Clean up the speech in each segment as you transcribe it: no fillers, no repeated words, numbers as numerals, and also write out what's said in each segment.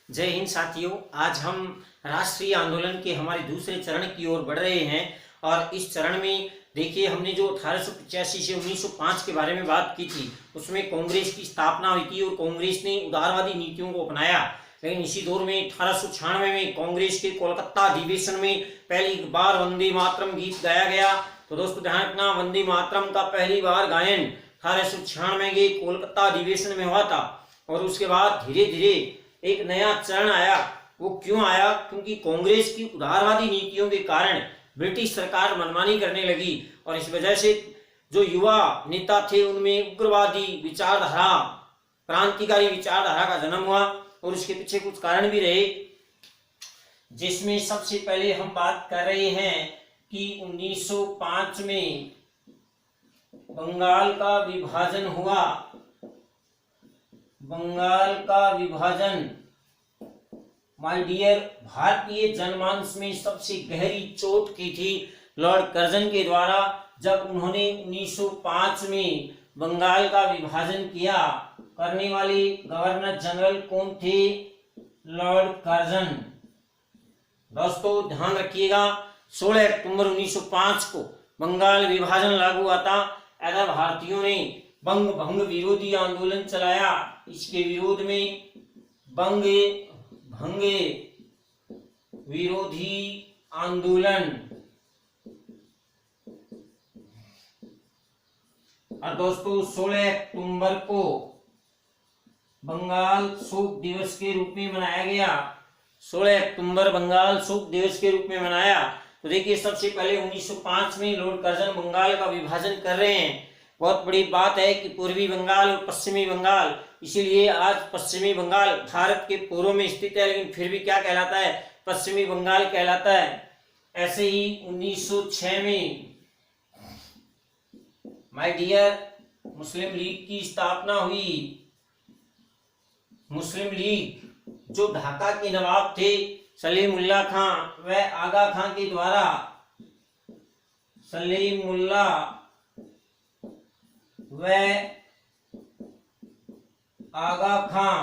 जय हिंद साथियों। आज हम राष्ट्रीय आंदोलन के हमारे दूसरे चरण की ओर बढ़ रहे हैं और इस चरण में देखिए हमने जो 1885 से 1905 के बारे में बात की थी उसमें कांग्रेस की स्थापना हुई थी और कांग्रेस ने उदारवादी नीतियों को अपनाया। लेकिन इसी दौर में 1896 में कांग्रेस के कोलकाता अधिवेशन में पहली बार वंदे मातरम गीत गाया गया। तो दोस्तों ध्यान रखना, वंदे मातरम का पहली बार गायन 1896 के कोलकाता अधिवेशन में हुआ था। और उसके बाद धीरे धीरे एक नया चरण आया। वो क्यों आया? क्योंकि कांग्रेस की उदारवादी नीतियों के कारण ब्रिटिश सरकार मनमानी करने लगी और इस वजह से जो युवा नेता थे उनमें उग्रवादी विचारधारा, क्रांतिकारी विचारधारा का जन्म हुआ। और उसके पीछे कुछ कारण भी रहे, जिसमें सबसे पहले हम बात कर रहे हैं कि 1905 में बंगाल का विभाजन हुआ। बंगाल का विभाजन माय डियर भारतीय जनमानस में सबसे गहरी चोट की थी लॉर्ड कर्जन के द्वारा, जब उन्होंने 1905 में बंगाल का विभाजन किया। करने वाले गवर्नर जनरल कौन थे? Lord Curzon. दोस्तों ध्यान रखिएगा, 16 अक्टूबर 1905 को बंगाल विभाजन लागू हुआ था। ऐसा भारतीयों ने बंग भंग विरोधी आंदोलन चलाया। इसके विरोध में बंग भंग विरोधी आंदोलन। और दोस्तों 16 अक्टूबर को बंगाल शोक दिवस के रूप में मनाया गया। 16 अक्टूबर बंगाल शोक दिवस के रूप में मनाया। तो देखिए सबसे पहले 1905 में लॉर्ड कर्जन बंगाल का विभाजन कर रहे हैं। बहुत बड़ी बात है कि पूर्वी बंगाल और पश्चिमी बंगाल, इसीलिए आज पश्चिमी बंगाल भारत के पूर्व में स्थित है, लेकिन फिर भी क्या कहलाता है? पश्चिमी बंगाल कहलाता है। ऐसे ही 1906 में माय डियर मुस्लिम लीग की स्थापना हुई। मुस्लिम लीग जो ढाका के नवाब थे सलीमुल्लाह खां व आगा खां के द्वारा, सलीमुल्लाह व आगा खां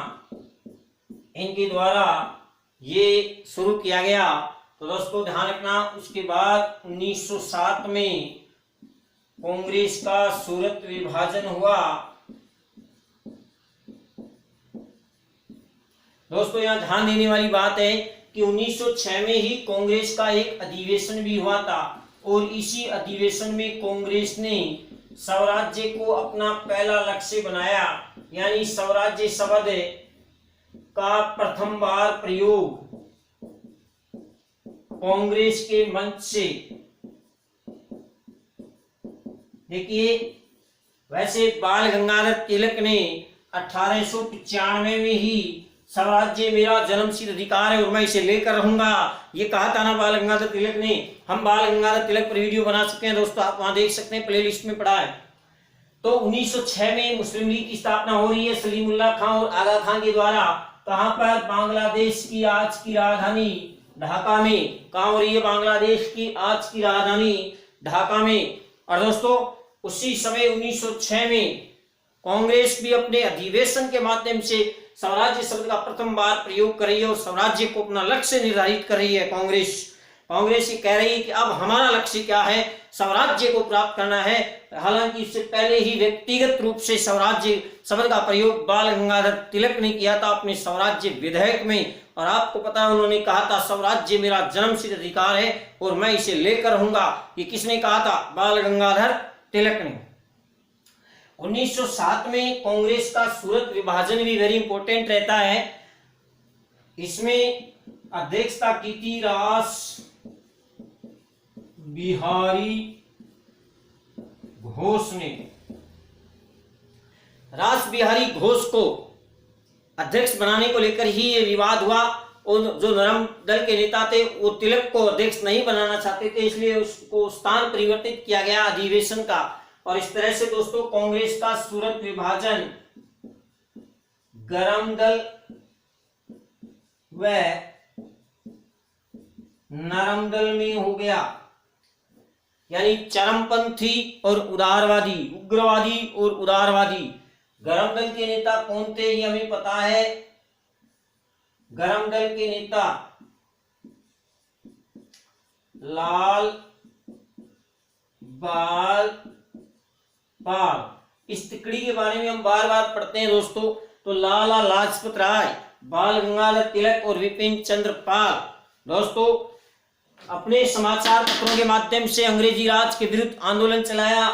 इनके द्वारा ये शुरू किया गया। तो दोस्तों ध्यान रखना, उसके बाद 1907 में कांग्रेस का सूरत विभाजन हुआ। दोस्तों यहाँ ध्यान देने वाली बात है कि 1906 में ही कांग्रेस का एक अधिवेशन भी हुआ था और इसी अधिवेशन में कांग्रेस ने स्वराज्य को अपना पहला लक्ष्य बनाया। यानी स्वराज्य शब्द का प्रथम बार प्रयोग कांग्रेस के मंच से। देखिए वैसे बाल गंगाधर तिलक ने 1895 में ही स्वराज्य मेरा जन्मसिद्ध अधिकार है और मैं इसे लेकर रहूंगा, ये कहा था ना बाल गंगाधर तिलक ने। हम बाल गंगाधर तिलक पर वीडियो बना सकते हैं दोस्तों, आप वहां देख सकते हैं, प्लेलिस्ट में पड़ा है। तो 1906 में मुस्लिम लीग की स्थापना हो रही है सलीमुल्लाह खां और आगा खां के द्वारा। कहां पर? बांग्लादेश की आज की राजधानी ढाका में। कहां हो रही है? बांग्लादेश की आज की राजधानी ढाका में। और दोस्तों उसी समय 1906 में कांग्रेस भी अपने अधिवेशन के माध्यम से स्वराज्य शब्द का प्रथम बार प्रयोग कर रही है और स्वराज्य को अपना लक्ष्य निर्धारित कर रही है। कांग्रेस ये कह रही है कि अब हमारा लक्ष्य क्या है? स्वराज्य को प्राप्त करना है। हालांकि इससे पहले ही व्यक्तिगत रूप से स्वराज्य शब्द का प्रयोग बाल गंगाधर तिलक ने किया था अपने स्वराज्य विधेयक में। और आपको पता है उन्होंने कहा था स्वराज्य मेरा जन्मसिद्ध अधिकार है और मैं इसे लेकर रहूंगा। ये किसने कहा था? बाल गंगाधर तिलक ने। 1907 में कांग्रेस का सूरत विभाजन भी वेरी इंपॉर्टेंट रहता है। इसमें अध्यक्षता की थी रास बिहारी घोष ने। रास बिहारी घोष को अध्यक्ष बनाने को लेकर ही ये विवाद हुआ और जो नरम दल के नेता थे वो तिलक को अध्यक्ष नहीं बनाना चाहते थे, इसलिए उसको स्थान परिवर्तित किया गया अधिवेशन का। और इस तरह से दोस्तों कांग्रेस का सूरत विभाजन गरम दल व नरम दल में हो गया। यानी चरमपंथी और उदारवादी, उग्रवादी और उदारवादी। गरम दल के नेता कौन थे ये हमें पता है, गरम दल के नेता लाल बाल पाल। इस तिकड़ी के बारे में हम बार बार पढ़ते हैं दोस्तों। तो लाला लाजपत राय, बाल गंगाधर तिलक और विपिन चंद्र पाल दोस्तों अपने समाचार पत्रों के माध्यम से अंग्रेजी राज के विरुद्ध आंदोलन चलाया।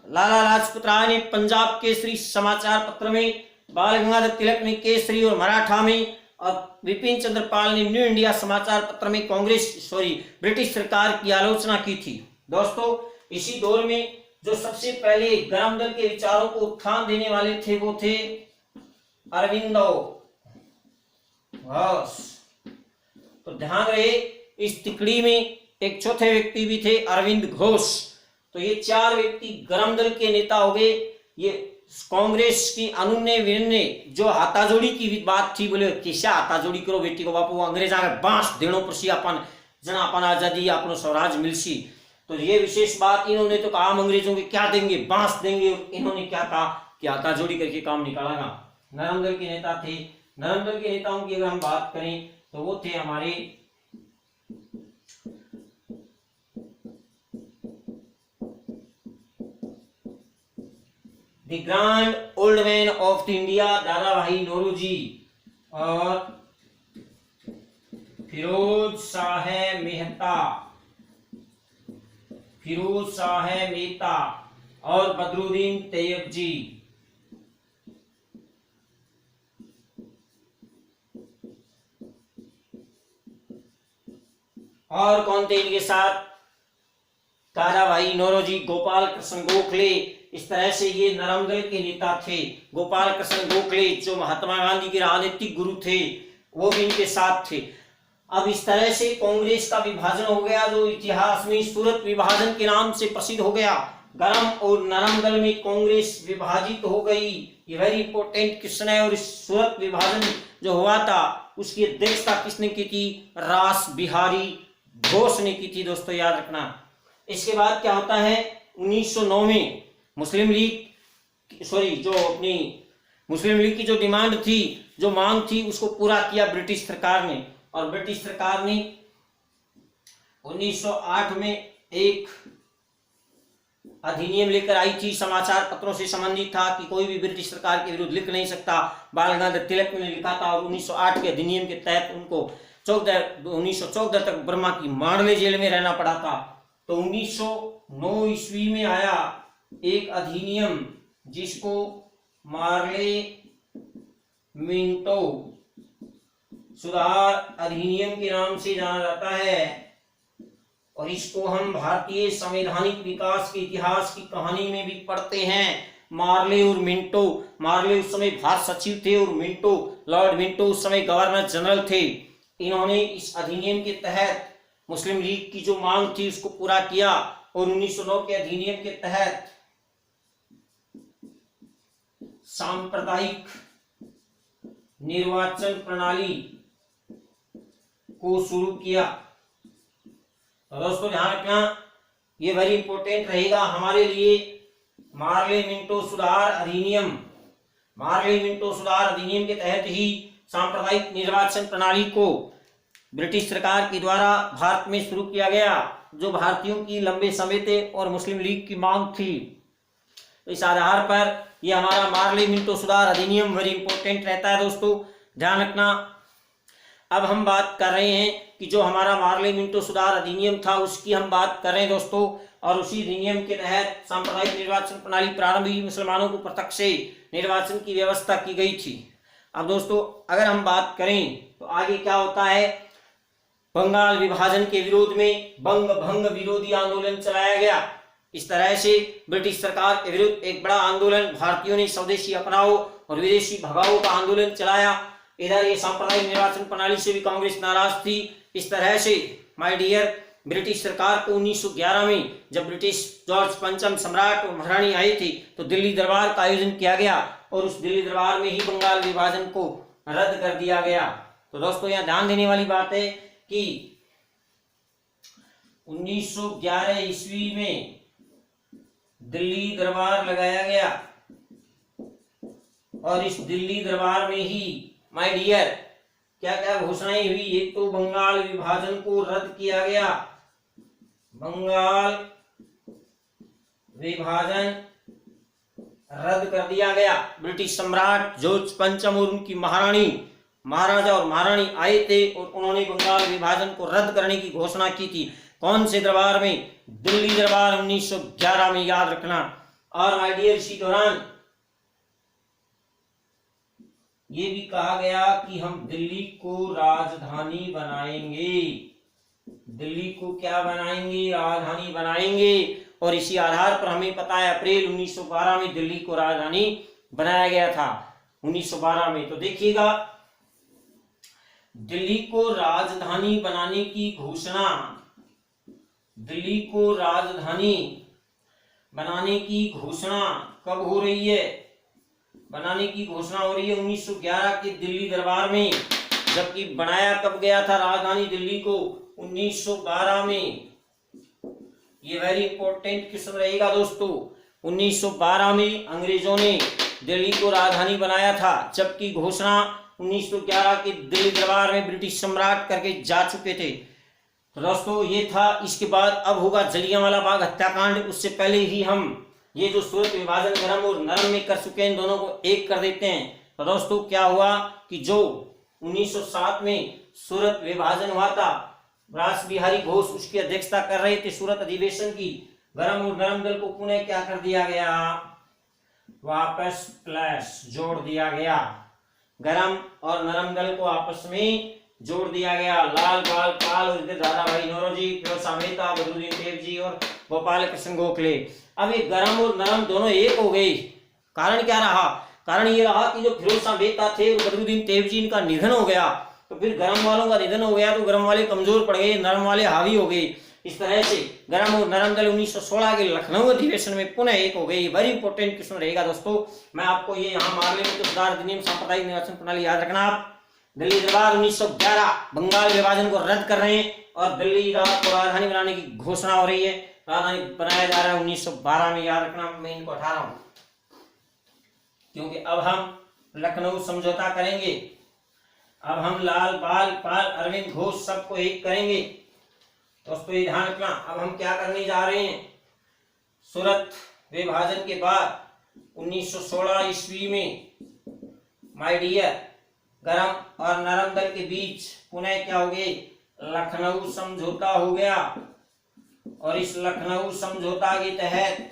लाला लाजपत राय ने पंजाब केसरी समाचार पत्र में, बाल गंगाधर तिलक ने केसरी और मराठा में, और विपिन चंद्र पाल ने न्यू इंडिया समाचार पत्र में ब्रिटिश सरकार की आलोचना की थी। दोस्तों इसी दौर में जो सबसे पहले गरम दल के विचारों को उत्थान देने वाले थे वो थे अरविंदो घोष। तो ध्यान रहे इस तिकड़ी में एक चौथे व्यक्ति भी थे, अरविंद घोष। तो ये चार व्यक्ति गरम दल के नेता हो गए। ये कांग्रेस की अनुन्य विनय जो हाथाजोड़ी की बात थी, बोले किसा हाथाजोड़ी करो बेटी को बापू, अंग्रेजा के बांस देनो पड़सी अपन जना अपन आजादी अपनो स्वराज मिलसी। तो ये विशेष बात इन्होंने तो कहा, हम अंग्रेजों के क्या देंगे, बांस देंगे। इन्होंने क्या कहा कि हाथाजोड़ी करके काम निकालेगा। नरम दल के नेता थे। नरम दल के नेताओं की अगर हम बात करें तो वो थे हमारे the grand old man of the India दादा भाई नौरोजी और फिरोज शाह मेहता और बदरुद्दीन तैयब जी। और कौन थे इनके साथ? दादा भाई नौरोजी, गोपाल कृष्ण गोखले। इस तरह से ये नरम दल के नेता थे। गोपाल कृष्ण गोखले जो महात्मा गांधी के राजनीतिक गुरु थे वो भी इनके साथ थे। अब इस तरह से कांग्रेस का विभाजन हो गया जो इतिहास में सूरत विभाजन के नाम से प्रसिद्ध हो गया। गरम और नरम दल में कांग्रेस विभाजित हो गई। ये वेरी इंपॉर्टेंट क्वेश्चन है। और इस सूरत विभाजन जो हुआ था उसकी अध्यक्षता किसने की थी? रास बिहारी घोष ने की थी दोस्तों, याद रखना। इसके बाद क्या होता है 1909 में मुस्लिम लीग की जो डिमांड थी, जो मांग थी, उसको पूरा किया ब्रिटिश सरकार ने। और ब्रिटिश सरकार ने 1908 में एक अधिनियम लेकर आई थी, समाचार पत्रों से संबंधित था कि कोई भी ब्रिटिश सरकार के विरुद्ध लिख नहीं सकता। बाल गंगाधर तिलक ने लिखा था और 1908 के अधिनियम के तहत उनको 1914 तक बर्मा की मांडले जेल में रहना पड़ा था। तो 1909 ईस्वी में आया एक अधिनियम जिसको मार्ले मिंटो सुधार अधिनियम के नाम से जाना जाता है। और इसको हम भारतीय संवैधानिक विकास के इतिहास की कहानी में भी पढ़ते हैं। मार्ले और मिंटो, मार्ले उस समय भारत सचिव थे और मिंटो, लॉर्ड मिंटो उस समय गवर्नर जनरल थे। इन्होंने इस अधिनियम के तहत मुस्लिम लीग की जो मांग थी उसको पूरा किया। और 1909 के अधिनियम के तहत सांप्रदायिक निर्वाचन प्रणाली को शुरू किया। तो दोस्तों ध्यान रखना, ये वेरी इंपॉर्टेंट रहेगा हमारे लिए। मार्ले मिंटो सुधार अधिनियम, मार्ले मिंटो सुधार अधिनियम के तहत ही सांप्रदायिक निर्वाचन प्रणाली को ब्रिटिश सरकार के द्वारा भारत में शुरू किया गया, जो भारतीयों की लंबे समय से और मुस्लिम लीग की मांग थी। तो इस आधार पर यह हमारा मार्ले मिंटो सुधार अधिनियम वेरी इंपॉर्टेंट रहता है दोस्तों, ध्यान रखना। अब हम बात कर रहे हैं कि जो हमारा मार्ले मिंटो सुधार अधिनियम था उसकी हम बात कर रहे हैं दोस्तों। और उसी अधिनियम के तहत सांप्रदायिक निर्वाचन प्रणाली, प्रारंभिक मुसलमानों को प्रत्यक्ष से निर्वाचन की व्यवस्था की गई थी। अब दोस्तों अगर हम बात करें तो आगे क्या होता है, बंगाल विभाजन के विरोध में बंग भंग विरोधी आंदोलन चलाया गया। इस तरह से ब्रिटिश सरकार के विरुद्ध एक बड़ा आंदोलन, भारतीयों ने स्वदेशी अपनाओ और विदेशी भगाओ का आंदोलन चलाया। इधर ये सांप्रदायिक निर्वाचन प्रणाली से भी कांग्रेस नाराज थी। इस तरह से माय डियर ब्रिटिश सरकार को 1911 में जब ब्रिटिश जॉर्ज पंचम सम्राट और महारानी आई थी तो दिल्ली दरबार का आयोजन किया गया और उस दिल्ली दरबार में ही बंगाल विभाजन को रद्द कर दिया गया। तो दोस्तों यहाँ ध्यान देने वाली बात है कि 1911 ईस्वी में दिल्ली दरबार लगाया गया और इस दिल्ली दरबार में ही माय डियर क्या क्या घोषणाएं हुई। एक तो बंगाल विभाजन को रद्द किया गया, बंगाल विभाजन रद्द कर दिया गया। ब्रिटिश सम्राट जॉर्ज पंचम और उनकी महारानी, महाराजा और महारानी आए थे और उन्होंने बंगाल विभाजन को रद्द करने की घोषणा की थी। कौन से दरबार में? दिल्ली दरबार 1911 में, याद रखना। और माय डियर, इसी दौरान ये भी कहा गया कि हम दिल्ली को राजधानी बनाएंगे, दिल्ली को क्या बनाएंगे? राजधानी बनाएंगे। और इसी आधार पर हमें पता है अप्रैल 1912 में दिल्ली को राजधानी बनाया गया था, 1912 में। तो देखिएगा, दिल्ली को राजधानी बनाने की घोषणा, दिल्ली को राजधानी बनाने की घोषणा कब हो रही है? बनाने की घोषणा हो रही है 1911 के दिल्ली दरबार में। जबकि बनाया कब गया था राजधानी दिल्ली को? 1912 में। ये वेरी इंपॉर्टेंट क्वेश्चन रहेगा दोस्तों। 1912 में अंग्रेजों ने दिल्ली को राजधानी बनाया था, जबकि घोषणा 1911 के दिल्ली दरबार में ब्रिटिश सम्राट करके जा चुके थे। तो दोस्तों ये था। इसके बाद अब होगा जलियांवाला बाग हत्याकांड। उससे पहले ही हम ये जो सूरत विभाजन गरम और नरम में कर चुके हैं, इन दोनों को एक कर देते हैं। तो दोस्तों क्या हुआ कि जो 1907 में सूरत विभाजन हुआ था, रास बिहारी घोष उसकी अध्यक्षता कर रहे थे सूरत अधिवेशन की। गरम और नरम दल को पुनः क्या कर दिया गया? वापस प्लस जोड़ दिया गया। गरम और नरम दल को आपस में जोड़ दिया गया। लाल बाल पाल और इधर दादा भाई नौरोजी, फिरोज मेहता, बदरुद्दीन देवजी और गोपाल कृष्ण गोखले। अब ये गरम और नरम दोनों एक हो गए। कारण क्या रहा? कारण ये रहा कि जो फिरोज मेहता थे और बदरुद्दीन देवजी, इनका निधन हो गया। तो फिर गरम वालों का निधन हो गया तो गरम वाले कमजोर पड़ गए, नरम वाले हावी हो गए। इस तरह से गरम और नरम दल 1916 के लखनऊ अधिवेशन में पुनः एक हो गई। वेरी इंपॉर्टेंट क्वेश्चन रहेगा दोस्तों। मैं आपको ये यहाँ मामले में तो सुधार अधिनियम सांप्रदायिक निर्वाचन प्रणाली याद रखना। आप दिल्ली दरबार 1911 बंगाल विभाजन को रद्द कर रहे हैं और दिल्ली को राजधानी बनाने की घोषणा हो रही है। राजधानी बनाया जा रहा है 1912 में, याद रखना। मैं इनको हटा रहा हूं क्योंकि अब हम लखनऊ समझौता करेंगे। अब हम लाल बाल पाल अरविंद घोष सबको एक करेंगे। दोस्तों ये ध्यान रखना। अब हम क्या करने जा रहे हैं? सूरत विभाजन के बाद 1916 ईस्वी में माय डियर गरम और नरम दल के बीच पुनः क्या हो गए? लखनऊ समझौता हो गया। और इस लखनऊ समझौता के तहत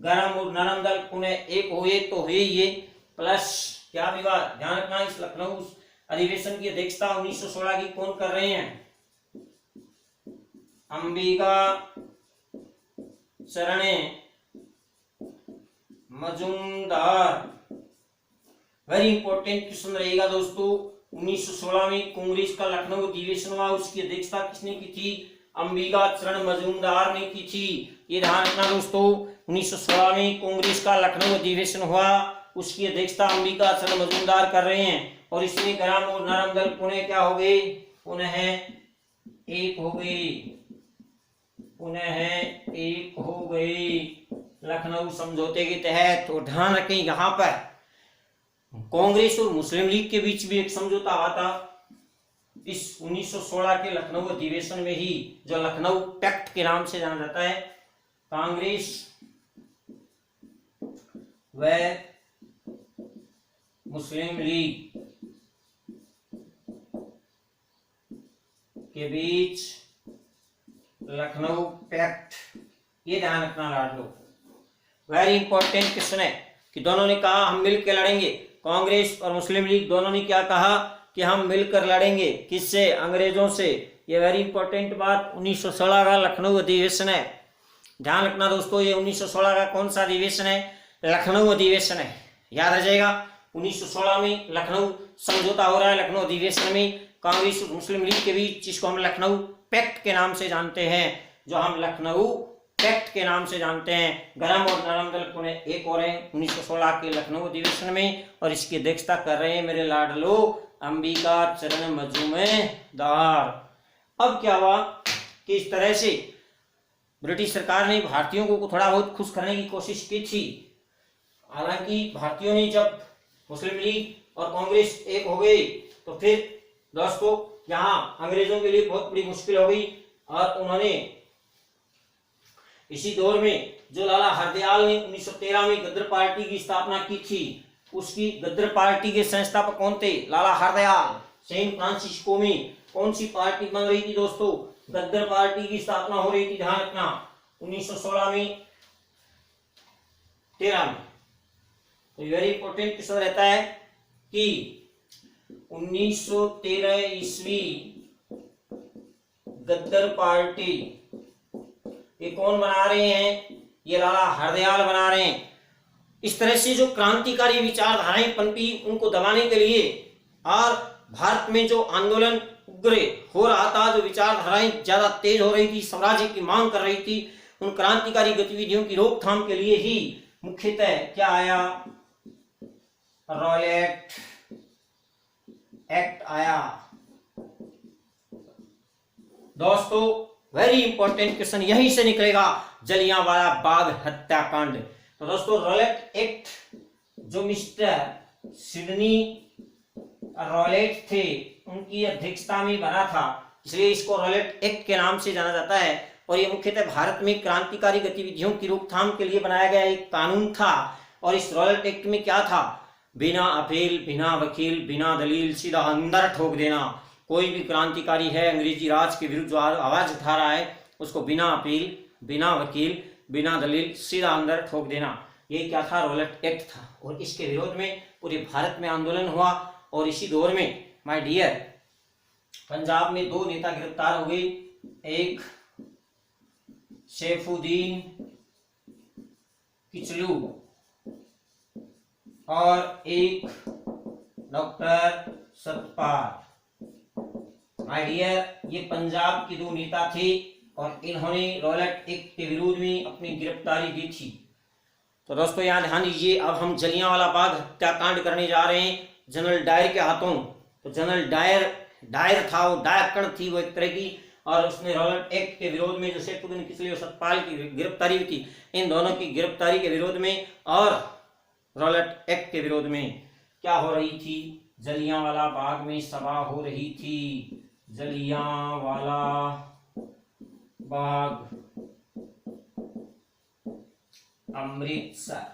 गरम और नरम दल पुनः एक हुए। तो हुए ये प्लस क्या विवाद? ध्यान रखना। इस लखनऊ अधिवेशन की अध्यक्षता 1916 की कौन कर रहे हैं? अंबिका चरण मजूमदार। वेरी इंपॉर्टेंट क्वेश्चन रहेगा दोस्तों। 1916 में कांग्रेस का लखनऊ अधिवेशन हुआ, उसकी अध्यक्षता किसने की थी? अंबिका चरण मजूमदार ने की थी। ये ध्यान रखना दोस्तों। 1916 में कांग्रेस का लखनऊ अधिवेशन हुआ, उसकी अध्यक्षता अंबिका चरण मजूमदार कर रहे हैं। और इसमें गरम और नरम दल पुनः क्या हो गए? पुनः एक हो गए, पुनः एक हो गए लखनऊ समझौते के तहत। और ध्यान रखें यहाँ पर कांग्रेस और मुस्लिम लीग के बीच भी एक समझौता हुआ था इस 1916 के लखनऊ अधिवेशन में ही, जो लखनऊ पैक्ट के नाम से जाना जाता है। कांग्रेस व मुस्लिम लीग के बीच लखनऊ पैक्ट, ये ध्यान रखना लाडलो। वेरी इंपॉर्टेंट क्वेश्चन है कि दोनों ने कहा हम मिलकर लड़ेंगे। कांग्रेस और मुस्लिम लीग दोनों ने क्या कहा कि हम मिलकर लड़ेंगे। किससे? अंग्रेजों से। ये वेरी इंपॉर्टेंट बात 1916 का लखनऊ अधिवेशन है। ध्यान रखना दोस्तों, ये 1916 का कौन सा अधिवेशन है? लखनऊ अधिवेशन है। याद रह जाएगा। 1916 में लखनऊ समझौता हो रहा है। लखनऊ अधिवेशन में कांग्रेस और मुस्लिम लीग के बीच, जिसको हम लखनऊ पैक्ट के नाम से जानते हैं, जो हम लखनऊ पैक्ट के नाम से जानते हैं। गरम और नरम दल पुनः एक हो रहे हैं 1916 के लखनऊ अधिवेशन में। और इसकी अध्यक्षता कर रहे हैं मेरे लाडलो अंबिका चरण मजूमदार। अब क्या हुआ कि इस तरह से ब्रिटिश सरकार ने भारतीयों को थोड़ा बहुत खुश करने की कोशिश की थी। हालांकि भारतीयों ने जब मुस्लिम लीग और कांग्रेस एक हो गए तो फिर दोस्तों यहाँ अंग्रेजों के लिए बहुत बड़ी मुश्किल हो गई और उन्होंने इसी दौर में जो लाला हरदयाल ने 1913 में गद्र पार्टी की स्थापना की थी, उसकी गद्र पार्टी के संस्थापक कौन थे? लाला हरदयाल। सेंट फ्रांसिस्को में कौन सी पार्टी बन रही थी दोस्तों? गद्र पार्टी की स्थापना हो रही थी, ध्यान रखना, 1916 में 13 में। तो वेरी इंपॉर्टेंट क्वेश्चन रहता है कि 1913 ईस्वी गद्र पार्टी ये कौन बना रहे हैं? ये लाला हरदयाल बना रहे हैं। इस तरह से जो क्रांतिकारी विचारधाराएं पनपी उनको दबाने के लिए और भारत में जो आंदोलन उग्र हो रहा था, जो विचारधाराएं ज्यादा तेज हो रही थी, साम्राज्य की मांग कर रही थी, उन क्रांतिकारी गतिविधियों की रोकथाम के लिए ही मुख्यतः क्या आया? रॉलेट एक्ट आया। दोस्तों वेरी इंपॉर्टेंट क्वेश्चन यहीं से निकलेगा, जलियांवाला बाग हत्याकांड। तो दोस्तों रॉलेट एक्ट जो मिस्टर सिडनी रॉलेट थे उनकी अध्यक्षता में बना था, इसलिए इसको रॉलेट एक्ट के नाम से जाना जाता है। और ये मुख्यतः भारत में क्रांतिकारी गतिविधियों की रोकथाम के लिए बनाया गया एक कानून था। और इस रॉलेट एक्ट में क्या था? बिना अपील, बिना वकील, बिना दलील सीधा अंदर ठोक देना। कोई भी क्रांतिकारी है अंग्रेजी राज के विरुद्ध जो आवाज उठा रहा है उसको बिना अपील, बिना वकील, बिना दलील सीधा अंदर ठोक देना, ये क्या था? रॉलेट एक्ट था। और इसके विरोध में पूरे भारत में आंदोलन हुआ। और इसी दौर में माय डियर पंजाब में दो नेता गिरफ्तार हो गए, एक सैफुद्दीन किचलू और एक डॉक्टर सतपाल। माय डियर ये पंजाब के दो नेता थे और इन्होंने रॉलेट एक्ट के विरोध में अपनी गिरफ्तारी दी थी। तो दोस्तों यहाँ ध्यान दीजिए, अब हम जलियांवाला बाग हत्याकांड करने जा रहे हैं जनरल डायर के हाथों। तो जनरल डायर था, वो डायकण थी वो एक तरह की, और उसने रॉलेट एक्ट के विरोध में जो सैफुद्दीन किचलू और सतपाल की गिरफ्तारी हुई थी, इन दोनों की गिरफ्तारी के विरोध में और रॉलेट एक्ट के विरोध में क्या हो रही थी? जलियांवाला बाग में सभा हो रही थी। जलियांवाला बाग अमृतसर,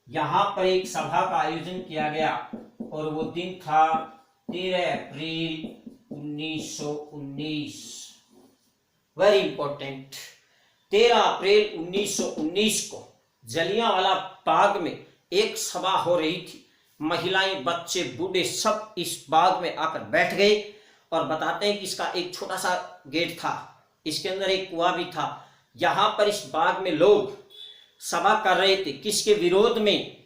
यहां पर एक सभा का आयोजन किया गया और वो दिन था 13 अप्रैल 1919। वेरी इंपॉर्टेंट, 13 अप्रैल 1919 को जलियांवाला बाग में एक सभा हो रही थी। महिलाएं, बच्चे, बूढ़े सब इस बाग में आकर बैठ गए और बताते हैं कि इसका एक छोटा सा गेट था, इसके अंदर एक कुआं भी था। यहां पर इस बाग में लोग सभा कर रहे थे, किसके विरोध में?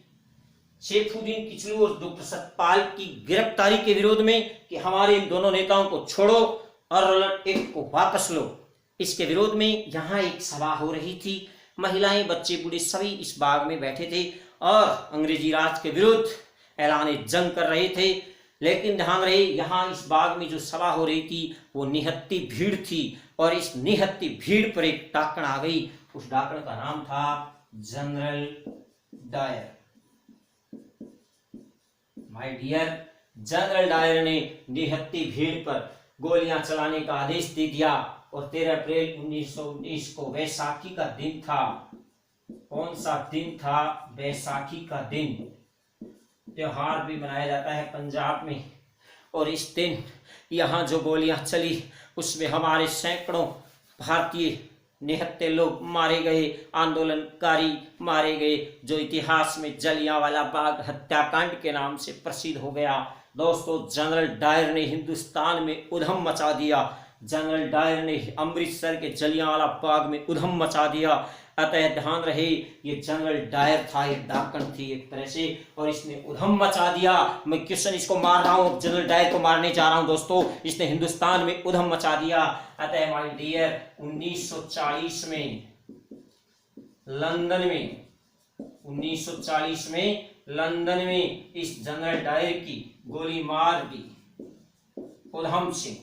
सैफुद्दीन किचलू और डॉक्टर सतपाल की गिरफ्तारी के विरोध में कि हमारे इन दोनों नेताओं को छोड़ो और रॉलेट एक्ट को वापस लो। इसके विरोध में यहाँ एक सभा हो रही थी। महिलाएं, बच्चे, बूढ़े सभी इस बाग में बैठे थे और अंग्रेजी राज के विरुद्ध ऐलान जंग कर रहे थे। लेकिन ध्यान रहे, यहाँ इस बाग में जो सभा हो रही थी वो निहत्ती भीड़ थी और इस निहत्ती भीड़ पर एक डाकण आ गई। उस डाकण का नाम था General Dyer. My dear, General Dyer ने निहत्ती भीड़ पर गोलियां चलाने का आदेश दे दिया और 13 अप्रैल 1919 को बैसाखी का दिन था। कौन सा दिन था? बैसाखी का दिन। त्योहार भी मनाया जाता है पंजाब में और इस दिन यहाँ जो गोलियां चली उसमें हमारे सैकड़ों भारतीय निहत्थे लोग मारे गए, आंदोलनकारी मारे गए, जो इतिहास में जलियांवाला बाग हत्याकांड के नाम से प्रसिद्ध हो गया। दोस्तों जनरल डायर ने हिंदुस्तान में उधम मचा दिया। जनरल डायर ने अमृतसर के जलियांवाला बाग में उधम मचा दिया। अतः ध्यान रहे, ये जनरल डायर था, एक डाकण थी एक तरह से, और इसने उधम मचा दिया। मैं क्वेश्चन इसको मार रहा हूं, जनरल डायर को मारने जा रहा हूं दोस्तों। इसने हिंदुस्तान में उधम मचा दिया। अतः माय डियर 1940 में लंदन में 1940 में लंदन में इस जनरल डायर की गोली मार दी उधम सिंह,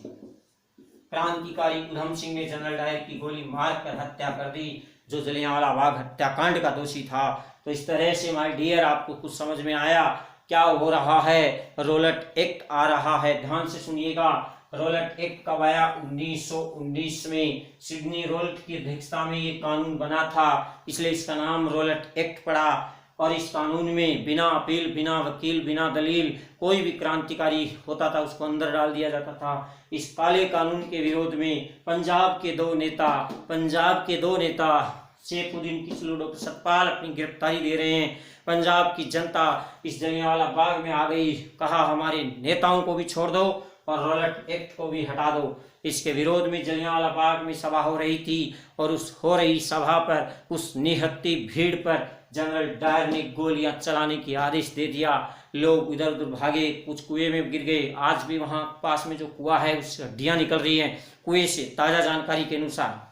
क्रांतिकारी उधम सिंह ने जनरल डायर की गोली मारकर हत्या कर दी, जो जलियांवाला बाग हत्याकांड का दोषी था। तो इस तरह से माय डियर आपको कुछ समझ में आया क्या हो रहा है, रॉलेट एक्ट आ रहा है। ध्यान से सुनिएगा, रॉलेट एक्ट कब आया, 1919 में सिडनी रॉलेट की अध्यक्षता में ये कानून बना था, इसलिए इसका नाम रॉलेट एक्ट पड़ा। और इस कानून में बिना अपील, बिना वकील, बिना दलील कोई भी क्रांतिकारी होता था उसको अंदर डाल दिया जाता था। इस काले कानून के विरोध में पंजाब के दो नेता शेखुद्दीन किचलू, डॉक्टर सतपाल अपनी गिरफ्तारी दे रहे हैं। पंजाब की जनता इस जलियांवाला बाग में आ गई, कहा हमारे नेताओं को भी छोड़ दो और रॉलेट एक्ट को भी हटा दो। इसके विरोध में जलियांवाला बाग में सभा हो रही थी और उस हो रही सभा पर, उस निहत्ती भीड़ पर जनरल डायर ने गोलियां चलाने की आदेश दे दिया। लोग इधर उधर भागे, कुछ कुएं में गिर गए। आज भी वहां पास में जो कुआं है उससे हड्डियां निकल रही हैं कुएं से, ताजा जानकारी के अनुसार।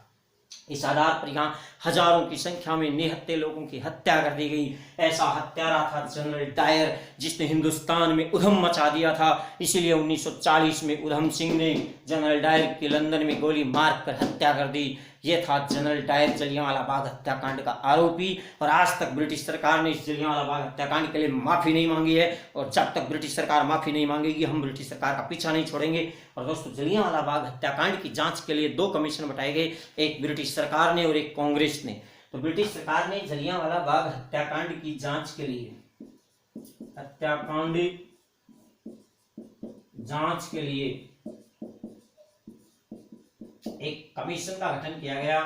इस आधार पर यहाँ हजारों की संख्या में निहत्थे लोगों की हत्या कर दी गई। ऐसा हत्यारा था जनरल डायर, जिसने हिंदुस्तान में उधम मचा दिया था। इसीलिए 1940 में उधम सिंह ने जनरल डायर की लंदन में गोली मारकर हत्या कर दी। यह था जनरल डायर, जलियांवाला बाग हत्याकांड का आरोपी। और आज तक ब्रिटिश सरकार ने इस जलियांवाला बाग हत्याकांड के लिए माफी नहीं मांगी है, और जब तक ब्रिटिश सरकार माफी नहीं मांगेगी हम ब्रिटिश सरकार का पीछा नहीं छोड़ेंगे। और दोस्तों, जलियांवाला बाग हत्याकांड की जांच के लिए 2 कमीशन बनाए गए, एक ब्रिटिश सरकार ने और एक कांग्रेस ने। तो ब्रिटिश सरकार ने जलियांवाला बाग हत्याकांड की जांच के लिए, हत्याकांड जांच के लिए एक कमीशन का गठन किया गया,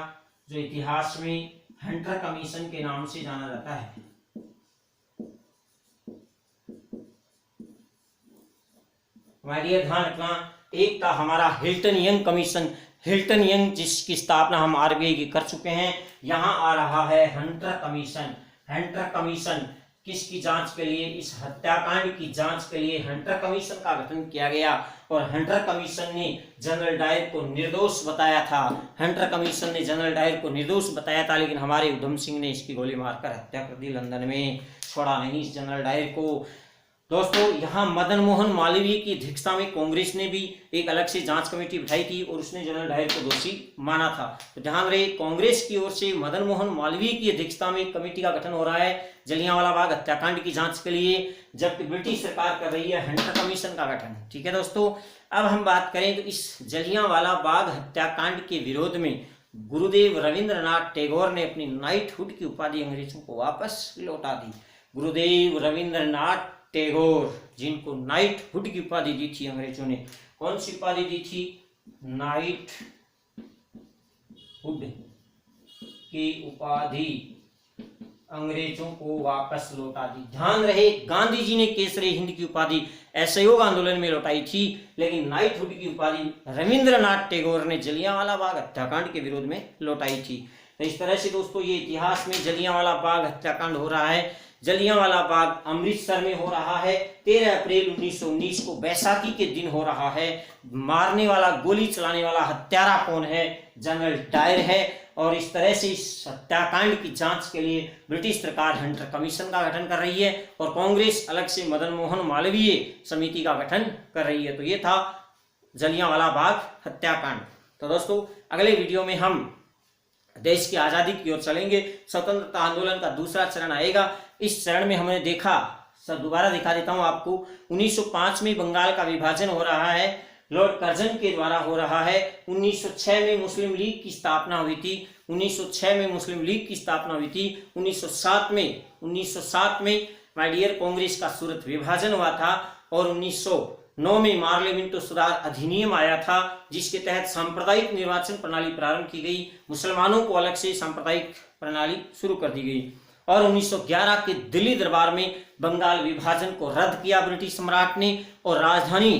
जो इतिहास में हंटर कमीशन के नाम से जाना जाता है। माय डियर, ध्यान रखना, एक था हमारा Hilton young commission. Hilton young जिसकी स्थापना हम आरबीआई की कर चुके हैं। यहाँ आ रहा है हंटर कमीशन। हंटर कमीशन किसकी जांच के लिए, इस हत्याकांड की जांच के लिए हंटर कमीशन का गठन किया गया। और हंटर कमीशन ने जनरल डायर को निर्दोष बताया था। हंटर कमीशन ने जनरल डायर को निर्दोष बताया था, लेकिन हमारे उधम सिंह ने इसकी गोली मारकर हत्या कर दी लंदन में। छोड़ा नहीं इस जनरल डायर को। दोस्तों, यहाँ मदन मोहन मालवीय की अध्यक्षता में कांग्रेस ने भी एक अलग से जांच कमेटी बिठाई थी और उसने जनरल डायर को दोषी माना था। तो ध्यान रहे, कांग्रेस की ओर से मदन मोहन मालवीय की अध्यक्षता में एक कमेटी का गठन हो रहा है जलियांवाला बाग हत्याकांड की जांच के लिए, जबकि ब्रिटिश सरकार कर रही है हंटर कमीशन का गठन। ठीक है दोस्तों, अब हम बात करें तो इस जलियांवाला बाग हत्याकांड के विरोध में गुरुदेव रविंद्रनाथ टैगोर ने अपनी नाइटहुड की उपाधि अंग्रेजों को वापस लौटा दी। गुरुदेव रविंद्रनाथ टैगोर, जिनको नाइटहुड की उपाधि दी थी अंग्रेजों ने, कौन सी उपाधि दी थी, नाइटहुड की उपाधि अंग्रेजों को वापस लौटा दी। ध्यान रहे, गांधी जी ने केसरी हिंद की उपाधि असहयोग आंदोलन में लौटाई थी, लेकिन नाइटहुड की उपाधि रविंद्रनाथ टैगोर ने जलियांवाला बाग हत्याकांड के विरोध में लौटाई थी। तो इस तरह से दोस्तों, ये इतिहास में जलियांवाला बाग हत्याकांड हो रहा है। जलियांवाला बाग अमृतसर में हो रहा है। 13 अप्रैल 1919 को बैसाखी के दिन हो रहा है। मारने वाला, गोली चलाने वाला हत्यारा कौन है, जनरल डायर है। और इस तरह से इस हत्याकांड की जांच के लिए ब्रिटिश सरकार हंटर कमीशन का गठन कर रही है और कांग्रेस अलग से मदन मोहन मालवीय समिति का गठन कर रही है। तो ये था जलियांवाला बाग हत्याकांड। तो दोस्तों, अगले वीडियो में हम देश की आजादी की ओर चलेंगे। स्वतंत्रता आंदोलन का दूसरा चरण आएगा। इस चरण में हमने देखा, सर दोबारा दिखा देता हूं आपको, 1905 में बंगाल का विभाजन हो रहा है, लॉर्ड कर्जन के द्वारा हो रहा है। 1906 में मुस्लिम लीग की स्थापना हुई थी। 1906 में मुस्लिम लीग की स्थापना हुई थी। 1907 में माय डियर कांग्रेस का सूरत विभाजन हुआ था। और 1909 में मार्लियामेंटो सुधार अधिनियम आया था, जिसके तहत सांप्रदायिक निर्वाचन प्रणाली प्रारंभ की गई। मुसलमानों को अलग से सांप्रदायिक प्रणाली शुरू कर दी गई। और 1911 के दिल्ली दरबार में बंगाल विभाजन को रद्द किया ब्रिटिश सम्राट ने और राजधानी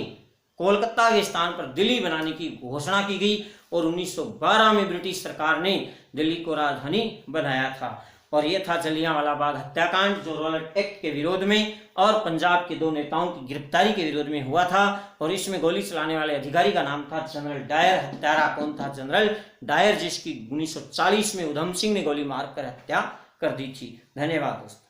कोलकाता के स्थान पर दिल्ली बनाने की घोषणा की गई। और 1912 में ब्रिटिश सरकार ने दिल्ली को राजधानी बनाया था। और यह था जलियांवाला बाग हत्याकांड, जो रॉलेट एक्ट के विरोध में और पंजाब के 2 नेताओं की गिरफ्तारी के विरोध में हुआ था। और इसमें गोली चलाने वाले अधिकारी का नाम था जनरल डायर। हत्यारा कौन था, जनरल डायर, जिसकी 1940 में उधम सिंह ने गोली मारकर हत्या कर दी थी। धन्यवाद दोस्तों।